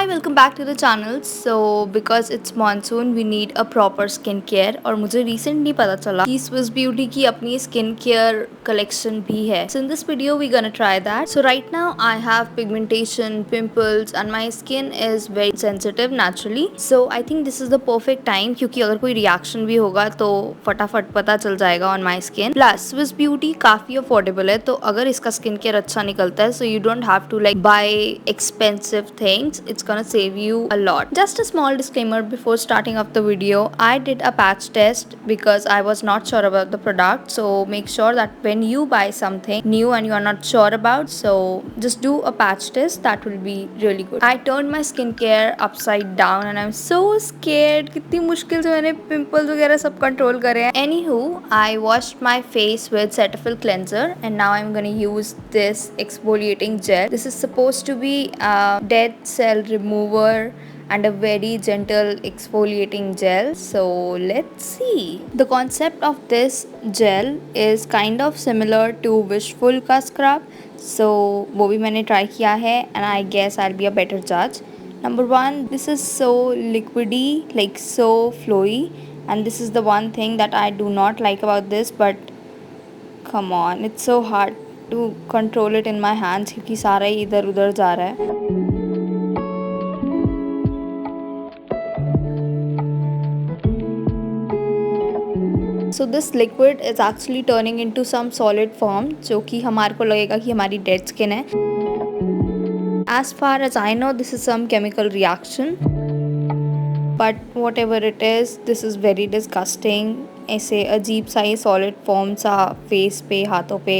Hi, welcome back to the channel. So, because it's monsoon, we need a proper skincare. और मुझे recently पता चला कि Swiss Beauty की अपनी skincare collection भी है. So in this video, we're gonna try that. So right now, I have pigmentation, pimples, and my skin is very sensitive naturally. So I think this is the perfect time क्योंकि अगर कोई reaction भी होगा तो फटाफट पता चल जाएगा on my skin. Plus Swiss Beauty काफी affordable है तो अगर इसका skincare अच्छा निकलता है so you don't have to like buy expensive things. It's gonna save you a lot. Just a small disclaimer before starting off the video. I did a patch test because I was not sure about the product. So make sure that when you buy something new and you are not sure about, so just do a patch test. That will be really good. I turned my skincare upside down and I'm so scared. कितनी मुश्किल से मैंने pimples वगैरह सब control करे हैं. Anywho, I washed my face with Cetaphil cleanser and now I'm gonna use this exfoliating gel. This is supposed to be a dead cell remover and a very gentle exfoliating gel. So let's see. The concept of this gel is kind of similar to Wishful का scrub. So वो भी मैंने try किया है and I guess I'll be a better judge. Number one, this is so liquidy, like so flowy, and this is the one thing that I do not like about this. But come on, it's so hard to control it in my hands क्योंकि सारा ही इधर उधर जा रहा है. So this liquid is actually turning into some solid form जो कि हमारे को लगेगा कि हमारी dead skin है. As far as I know, this is some chemical reaction. But whatever it is, this is very disgusting. ऐसे अजीब सा ये solid form सा face पे हाथों पे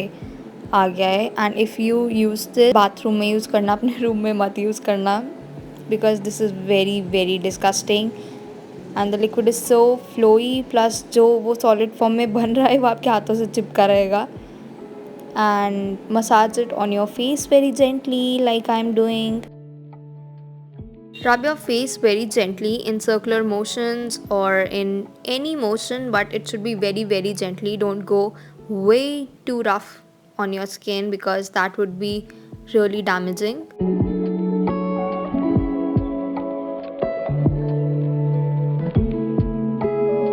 आ गया है. And if you use this bathroom में use करना, अपने room में मत use करना because this is very very disgusting. And the liquid is so flowy, plus जो वो solid form में बन रहा है वो आपके हाथों से चिपका रहेगा. And massage it on your face very gently like I'm doing. Rub your face very gently in circular motions or in any motion, but it should be very very gently. Don't go way too rough on your skin because that would be really damaging.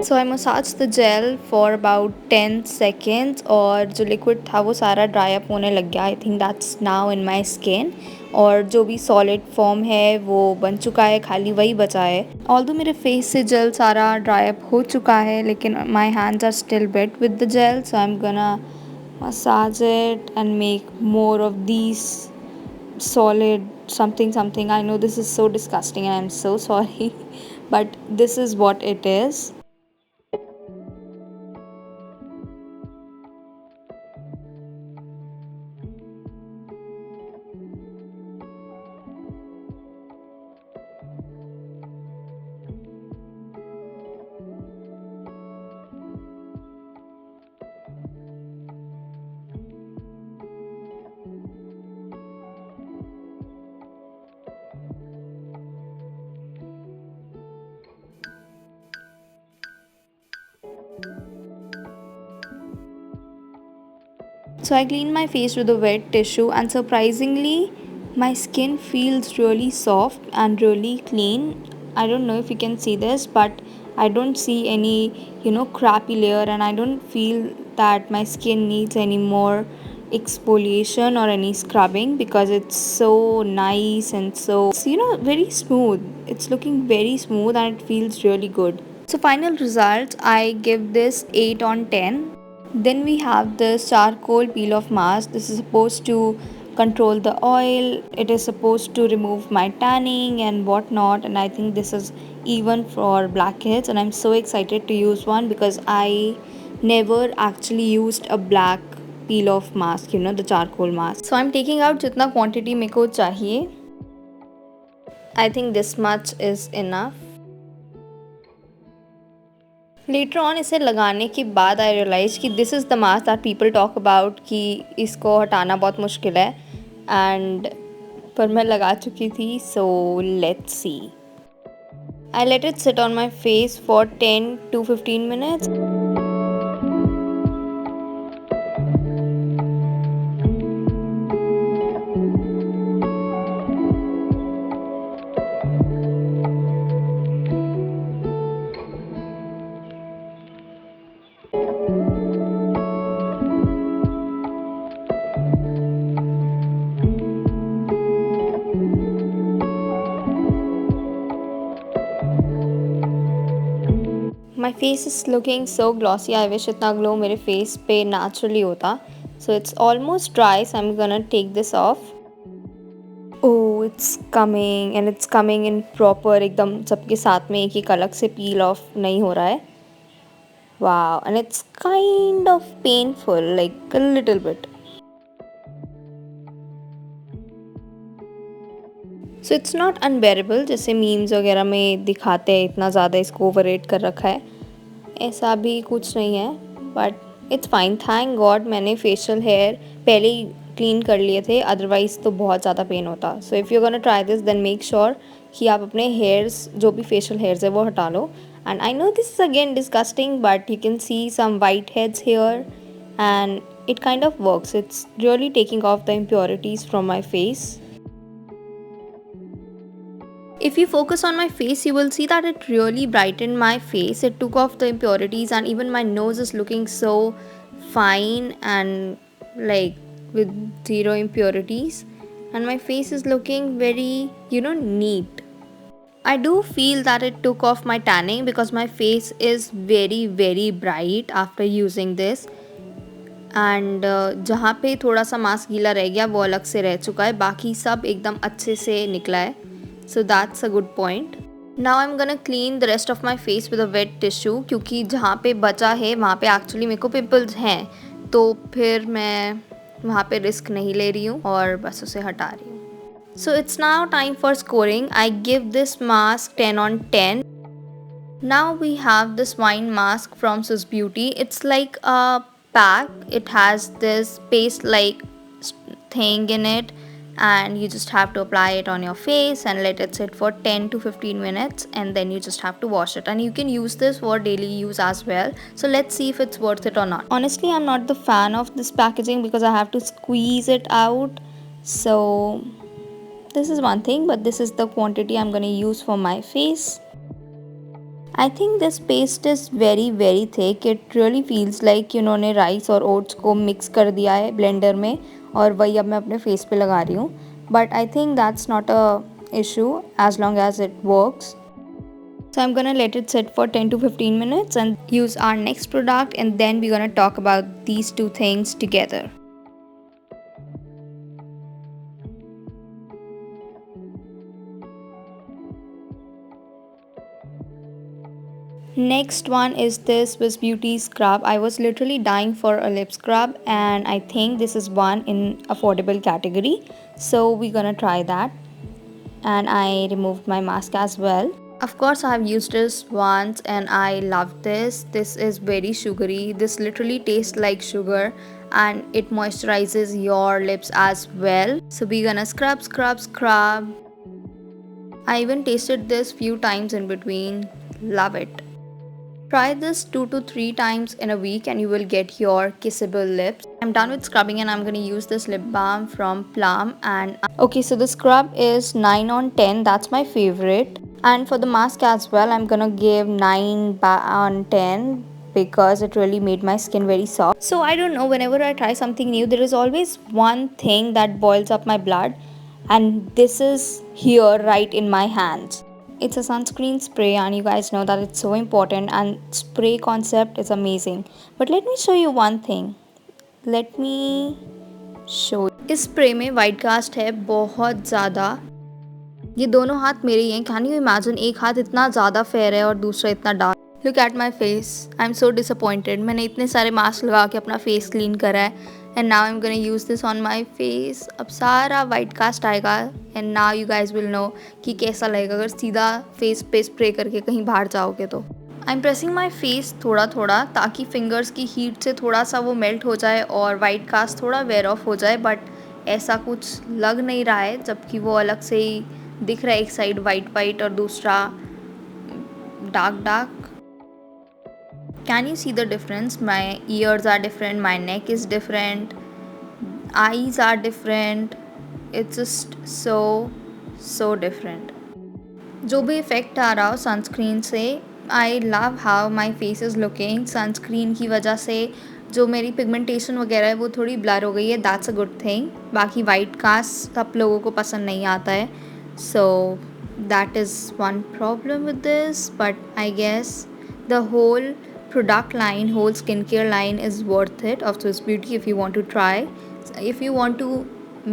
So I massaged the gel for about 10 seconds और जो liquid था वो सारा dry up होने लग गया. I think that's now in my skin. और जो भी solid form है वो बन चुका है, खाली वही बचा है. Although मेरे face से gel सारा dry up हो चुका है लेकिन my hands are still wet with the gel, so I'm gonna massage it and make more of these solid something something. I know this is so disgusting and I'm so sorry but this is what it is. So I clean my face with a wet tissue and surprisingly my skin feels really soft and really clean. I don't know if you can see this but I don't see any crappy layer and I don't feel that my skin needs any more exfoliation or any scrubbing because it's so nice and so very smooth. It's looking very smooth and it feels really good. So final results, I give this 8 on 10. Then we have this charcoal peel off mask. This is supposed to control the oil. It is supposed to remove my tanning and whatnot. And I think this is even for blackheads. And I'm so excited to use one because I never actually used a black peel off mask, the charcoal mask. So I'm taking out jitna quantity meko chahiye. I think this much is enough. Later on इसे लगाने के बाद आई realise कि this is the mask that people talk about कि इसको हटाना बहुत मुश्किल है एंड पर मैं लगा चुकी थी. So let's see. I let it sit on my face for 10 to 15 minutes. My face is looking so glossy. I wish इतना ग्लो मेरे फेस पे naturally होता. So it's almost dry, so I'm gonna take this off. Oh, it's coming and it's coming in proper एकदम सबके साथ में एक एक अलग से peel off नहीं हो रहा है. Wow, and it's kind of painful, like a little bit. So it's not unbearable जैसे मीम्स वगैरह में दिखाते हैं इतना ज़्यादा इसको ओवररेट कर रखा है, ऐसा भी कुछ नहीं है. But it's fine, thank God मैंने फेशियल हेयर पहले ही क्लीन कर लिए थे, अदरवाइज़ तो बहुत ज़्यादा पेन होता. So if you gonna try this then make sure कि आप अपने हेयर्स जो भी फेशियल हेयर्स है वो हटा लो. And I know this is again disgusting but you can see some white heads hair and it kind of works. It's really taking off the impurities from my face. If you focus on my face, you will see that it really brightened my face. It took off the impurities and even my nose is looking so fine and like with zero impurities. And my face is looking very, neat. I do feel that it took off my tanning because my face is very, very bright after using this. And जहाँ पे थोड़ा सा mask गीला रह गया वो अलग से रह चुका है, बाकी सब एकदम अच्छे से निकला है. So that's a good point. Now I am gonna clean the rest of my face with a wet tissue क्योंकि जहाँ पे बचा है वहाँ पे एक्चुअली मेरे को पिम्पल्स हैं, तो फिर मैं वहाँ पे रिस्क नहीं ले रही हूँ और बस उसे हटा रही हूँ. So it's now time for scoring. I give this mask 10 on 10. Now we have this wine mask from Swiss Beauty. It's like a pack. It has this paste like thing in it and you just have to apply it on your face and let it sit for 10 to 15 minutes and then you just have to wash it, and you can use this for daily use as well. So let's see if it's worth it or not. Honestly, I'm not the fan of this packaging because I have to squeeze it out. So this is one thing, but this is the quantity I'm going to use for my face. I think this paste is very very thick. It really feels like इन्होंने rice और oats को mix कर दिया है blender में और वही अब मैं अपने फेस पे लगा रही हूँ. But I think that's not a issue as long as it works. So I'm gonna let it sit for 10 to 15 minutes and use our next product, and then we're gonna talk about these two things together. Next one is this Swiss Beauty scrub. I was literally dying for a lip scrub and I think this is one in affordable category. So we're gonna try that. And I removed my mask as well. Of course, I have used this once and I love this. This is very sugary. This literally tastes like sugar and it moisturizes your lips as well. So we're gonna scrub, scrub, scrub. I even tasted this few times in between. Love it. Try this 2 to 3 times in a week and you will get your kissable lips. I'm done with scrubbing and I'm going to use this lip balm from Plum. And okay, so the scrub is 9 on 10. That's my favorite. And for the mask as well, I'm going to give 9 on 10 because it really made my skin very soft. So I don't know, whenever I try something new, there is always one thing that boils up my blood, and this is here right in my hands. It's a sunscreen spray and you guys know that it's so important and spray concept is amazing. But let me show you one thing. Let me show you. इस spray में white cast है बहुत ज़्यादा. ये दोनों हाथ मेरे ही हैं. कैन यू इमेजिन, एक हाथ इतना ज़्यादा फेयर है और दूसरा इतना dark. Look at my face. I am so disappointed. मैंने इतने सारे मास्क लगा के अपना फेस क्लीन करा है and now I'm gonna use this on my face. अब सारा वाइट कास्ट आएगा and now you guys will know कि कैसा लगेगा अगर सीधा फेस पे स्प्रे करके कहीं बाहर जाओगे तो. I'm pressing my face थोड़ा थोड़ा ताकि फिंगर्स की हीट से थोड़ा सा वो मेल्ट हो जाए और वाइट कास्ट थोड़ा वेयर ऑफ हो जाए, बट ऐसा कुछ लग नहीं रहा है जबकि वो अलग से ही दिख रहा है. एक साइड वाइट वाइट और दूसरा dark dark. Can you see the difference? My ears are different, my neck is different, eyes are different. It's just so different. जो भी इफ़ेक्ट आ रहा हो सनस्क्रीन से, I love how my face is looking. Sunscreen की वजह से जो मेरी पिगमेंटेशन वगैरह है वो थोड़ी ब्लर हो गई है. That's a good thing. बाकी वाइट कास्ट सब लोगों को पसंद नहीं आता है, so that is one problem with this. But I guess The whole product line, whole skincare line is worth it of Swiss Beauty if you want to try. If you want to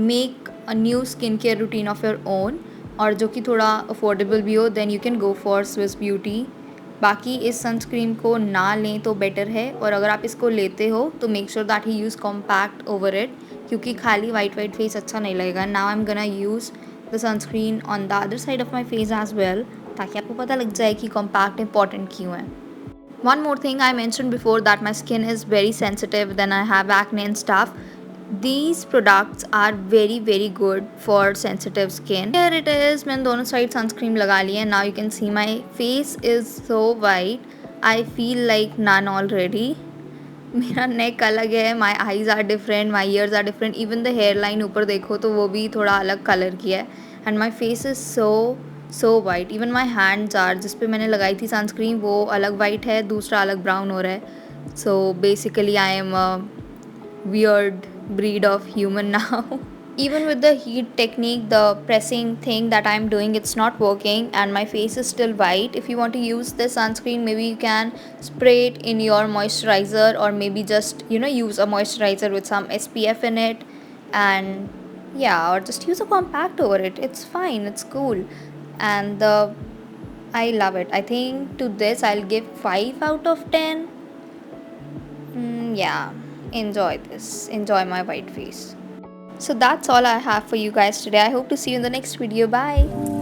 make a new skincare routine of your own और जो कि थोड़ा affordable भी हो, then you can go for Swiss Beauty. बाकी इस sunscreen को ना लें तो बेटर है, और अगर आप इसको लेते हो तो make sure that he use compact over it, क्योंकि खाली वाइट फेस अच्छा नहीं लगेगा. Now I am gonna use the sunscreen on the other side of my face as well, ताकि आपको पता लग जाए कि कॉम्पैक्ट इंपॉर्टेंट क्यों है. One more thing, I mentioned before that my skin is very sensitive, then I have acne and stuff. These products are very good for sensitive skin. Here it is, मैंने दोनों side sunscreen लगा ली है. Now you can see my face is so white. I feel like none already. मेरा neck अलग है, my eyes are different, my ears are different, even the hairline ऊपर देखो तो वो भी थोड़ा अलग कलर की है. And my face is so white. Even my hands are, जिस पे मैंने लगाई थी सनस्क्रीन वो अलग वाइट है, दूसरा अलग ब्राउन हो रहा है. So basically I am a weird breed of human now. Even with the heat technique, the pressing thing that I'm doing, it's not working and my face is still white. If you want to use this sunscreen, maybe you can spray it in your moisturizer, or maybe just use a moisturizer with some SPF in it, and yeah, or just use a compact over it. It's fine, it's cool. And I love it. I think to this I'll give 5 out of 10. Yeah, enjoy this. Enjoy my white face. So that's all I have for you guys today. I hope to see you in the next video. Bye.